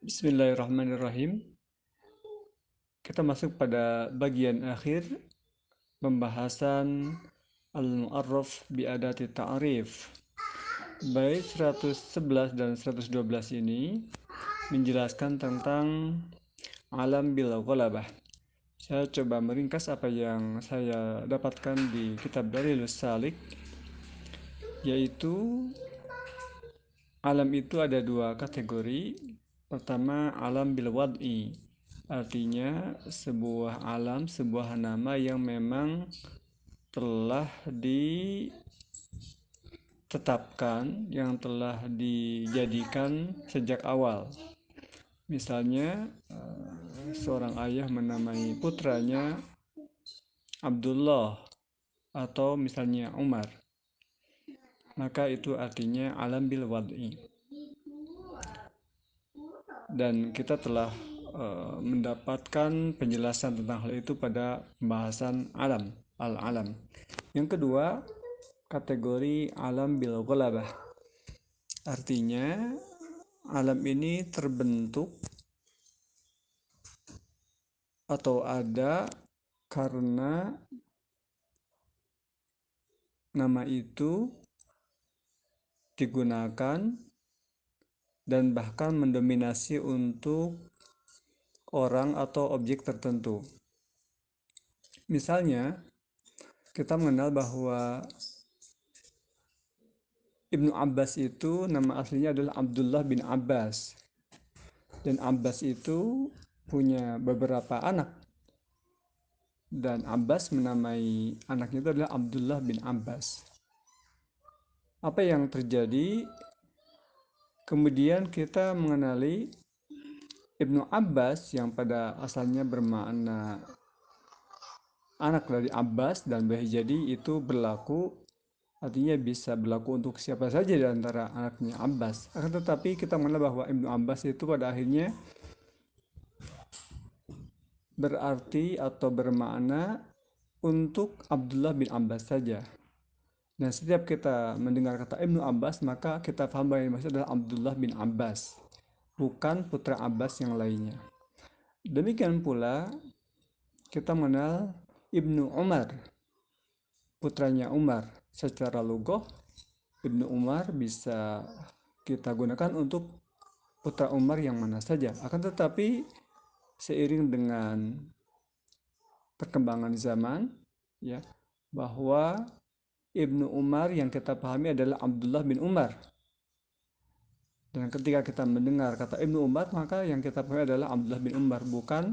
Bismillahirrahmanirrahim. Kita masuk pada bagian akhir pembahasan Al-Mu'arraf bi'adati ta'rif. Bait 111 dan 112 ini menjelaskan tentang alam bil ghalabah. Saya coba meringkas apa yang saya dapatkan di kitab Dalilus Salik, yaitu alam itu ada dua kategori. Pertama, alam bil wad'i, artinya sebuah alam, sebuah nama yang memang telah ditetapkan, yang telah dijadikan sejak awal. Misalnya, seorang ayah menamai putranya Abdullah atau misalnya Umar, maka itu artinya alam bil wad'i. Dan kita telah mendapatkan penjelasan tentang hal itu pada pembahasan alam, al-alam. Yang kedua, kategori alam bil ghalabah. Artinya alam ini terbentuk atau ada karena nama itu digunakan dan bahkan mendominasi untuk orang atau objek tertentu. Misalnya, kita mengenal bahwa Ibnu Abbas itu nama aslinya adalah Abdullah bin Abbas. Dan Abbas itu punya beberapa anak. Dan Abbas menamai anaknya itu adalah Abdullah bin Abbas. Apa yang terjadi? Kemudian kita mengenali Ibnu Abbas yang pada asalnya bermakna anak dari Abbas dan boleh jadi itu berlaku, artinya bisa berlaku untuk siapa saja di antara anaknya Abbas. Akan tetapi kita mengenal bahwa Ibnu Abbas itu pada akhirnya berarti atau bermakna untuk Abdullah bin Abbas saja. Dan setiap kita mendengar kata Ibnu Abbas, maka kita paham bahwa yang maksud adalah Abdullah bin Abbas, bukan putra Abbas yang lainnya. Demikian pula kita mengenal Ibnu Umar, putranya Umar. Secara lugoh, Ibnu Umar bisa kita gunakan untuk putra Umar yang mana saja. Akan tetapi seiring dengan perkembangan zaman, ya, bahwa Ibnu Umar yang kita pahami adalah Abdullah bin Umar. Dan ketika kita mendengar kata Ibnu Umar, maka yang kita pahami adalah Abdullah bin Umar, bukan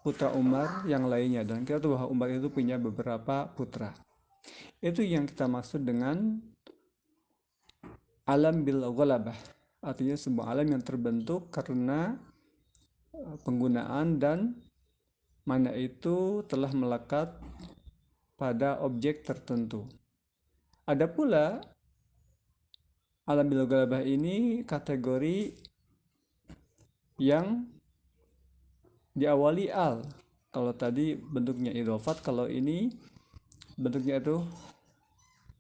putra Umar yang lainnya. Dan kita tahu bahwa Umar itu punya beberapa putra. Itu yang kita maksud dengan alam bil ghalabah. Artinya sebuah alam yang terbentuk karena penggunaan dan mana itu telah melekat pada objek tertentu. Ada pula alam bil ghalabah ini kategori yang diawali al. Kalau tadi bentuknya idhofat, kalau ini bentuknya itu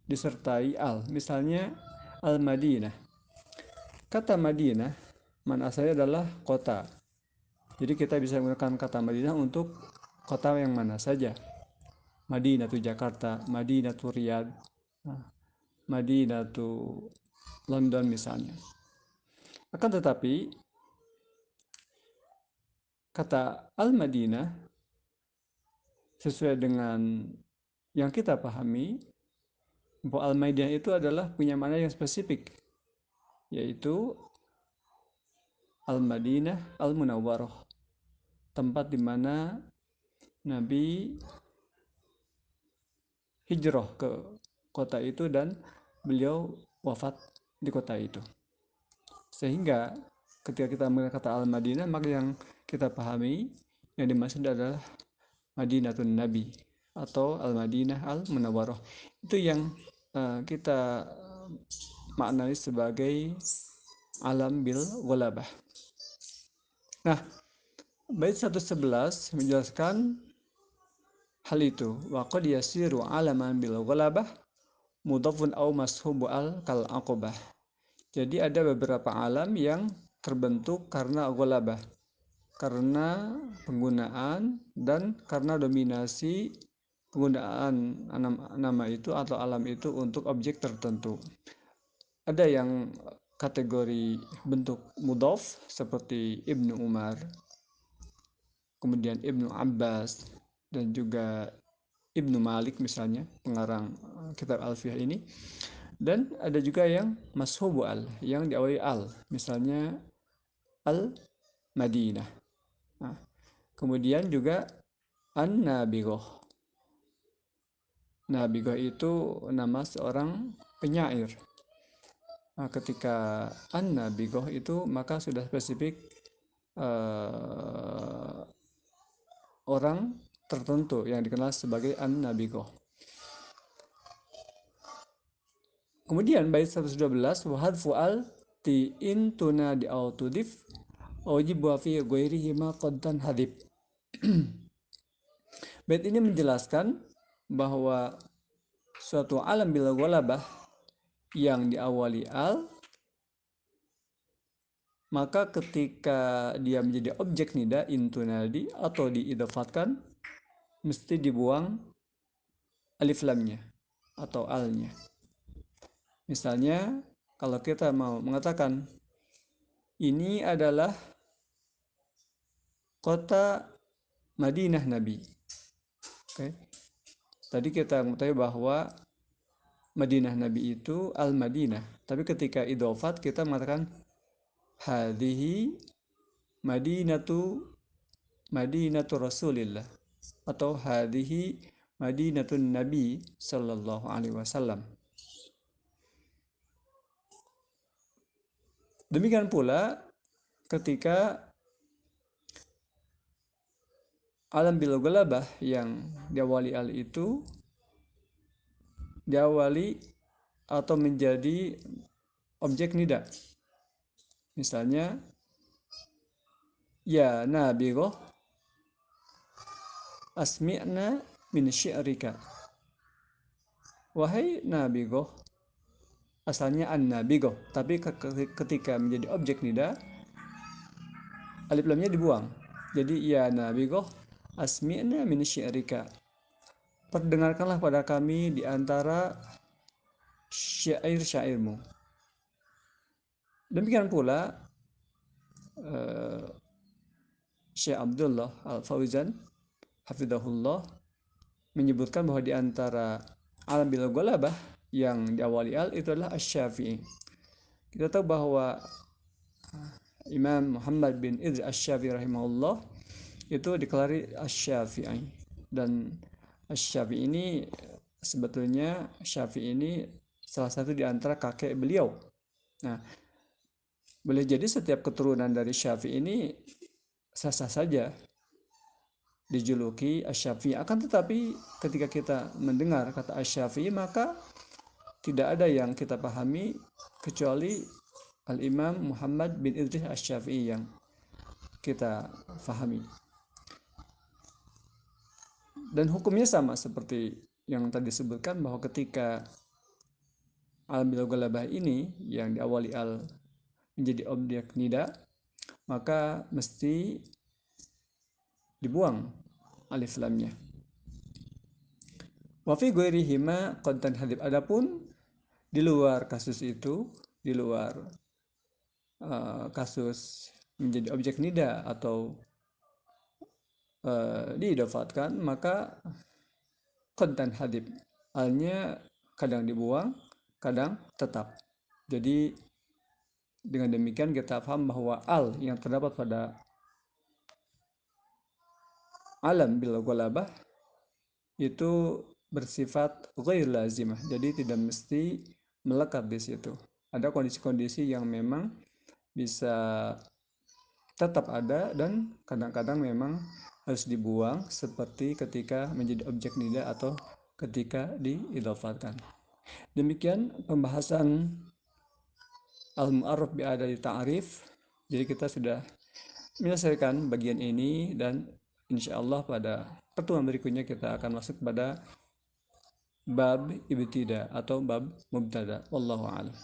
disertai al. Misalnya al-Madinah. Kata Madinah mana asalnya adalah kota. Jadi kita bisa menggunakan kata Madinah untuk kota yang mana saja. Madinah itu Jakarta, Madinah itu Riyadh, Madinah itu London misalnya. Akan tetapi kata Al-Madinah sesuai dengan yang kita pahami bahwa Al-Madinah itu adalah punya makna yang spesifik, yaitu Al-Madinah Al-Munawwarah, tempat di mana Nabi hijrah ke kota itu dan beliau wafat di kota itu. Sehingga ketika kita mengenal kata Al-Madinah, maka yang kita pahami yang dimaksud adalah Madinatun Nabi atau Al-Madinah Al-Munawwarah. Itu yang kita maknai sebagai alam bil ghalabah. Nah, bait 111 menjelaskan hal itu. Wa qad yasiru alaman bil ghalabah mudhafun aw mashubu al kal aqabah. Jadi ada beberapa alam yang terbentuk karena ghalabah, karena penggunaan dan karena dominasi penggunaan nama itu atau alam itu untuk objek tertentu. Ada yang kategori bentuk mudhof seperti Ibnu Umar, kemudian Ibnu Abbas, dan juga Ibnu Malik misalnya, pengarang kitab Alfiyah ini. Dan ada juga yang mashubu al, yang diawali al, misalnya al Madinah. Nah, kemudian juga an-Nabighah. Nabighah itu nama seorang penyair. Nah, ketika an-Nabighah itu maka sudah spesifik uh, orang tertentu yang dikenal sebagai an-Nabighah. Kemudian bait 112 wa hadfu al ti in tuna di autudif wajib wa fi ghairihi ma qad hadib. Bait ini menjelaskan bahwa suatu alam bila ghalabah yang diawali al, maka ketika dia menjadi objek nida intunadi atau diidafatkan mesti dibuang alif lamnya atau alnya. Misalnya kalau kita mau mengatakan ini adalah kota Madinah Nabi. Oke. Tadi kita mengetahui bahwa Madinah Nabi itu Al-Madinah. Tapi ketika idofat kita mengatakan hadhihi Madinatu Rasulillah atau hadhihi Madinatun Nabi sallallahu alaihi wasallam. Demikian pula ketika alam bil ghalabah yang diawali al itu diawali atau menjadi objek nida. Misalnya ya Nabighah asmi'na min syi'rika. Wahai Nabighah, asalnya an-Nabighah, tapi ketika menjadi objek nida alif lamnya dibuang. Jadi ya Nabighah asmi'na min syi'rika. Perdengarkanlah pada kami di antara syair-syairmu. Demikian pula Syekh Abdullah Al-Fauzan hafizahullah menyebutkan bahwa di antara alam bil ghalabah yang diawali al itu adalah Asy-Syafi'i. Kita tahu bahwa Imam Muhammad bin Idris Asy-Syafi'i rahimahullah itu dikelari Asy-Syafi'i, dan Asy-Syafi'i ini sebetulnya Syafi'i ini salah satu di antara kakek beliau. Nah, boleh jadi setiap keturunan dari Syafi'i ini sah-sah saja dijuluki Asy-Syafi'i. Akan tetapi ketika kita mendengar kata Asy-Syafi'i maka tidak ada yang kita pahami kecuali Al-Imam Muhammad bin Idris Asy-Syafi'i yang kita pahami. Dan hukumnya sama seperti yang tadi disebutkan bahwa ketika alam bil ghalabah ini yang diawali al menjadi objek nida maka mesti dibuang alif lamnya. Wa fi ghairihima qad tanhadib. Adapun di luar kasus itu, di luar kasus menjadi objek nida atau diidafatkan, maka qad tanhadib. Alnya kadang dibuang, kadang tetap. Jadi dengan demikian kita paham bahwa al yang terdapat pada alam bil ghalabah itu bersifat ghair lazimah, jadi tidak mesti melekat di situ. Ada kondisi-kondisi yang memang bisa tetap ada dan kadang-kadang memang harus dibuang seperti ketika menjadi objek nida atau ketika diidhafatkan. Demikian pembahasan al-mu'arraf bi adati ta'rif. Jadi kita sudah menyelesaikan bagian ini dan insyaallah pada pertemuan berikutnya kita akan masuk pada bab ibtida atau bab mubtada. Wallahu a'lam.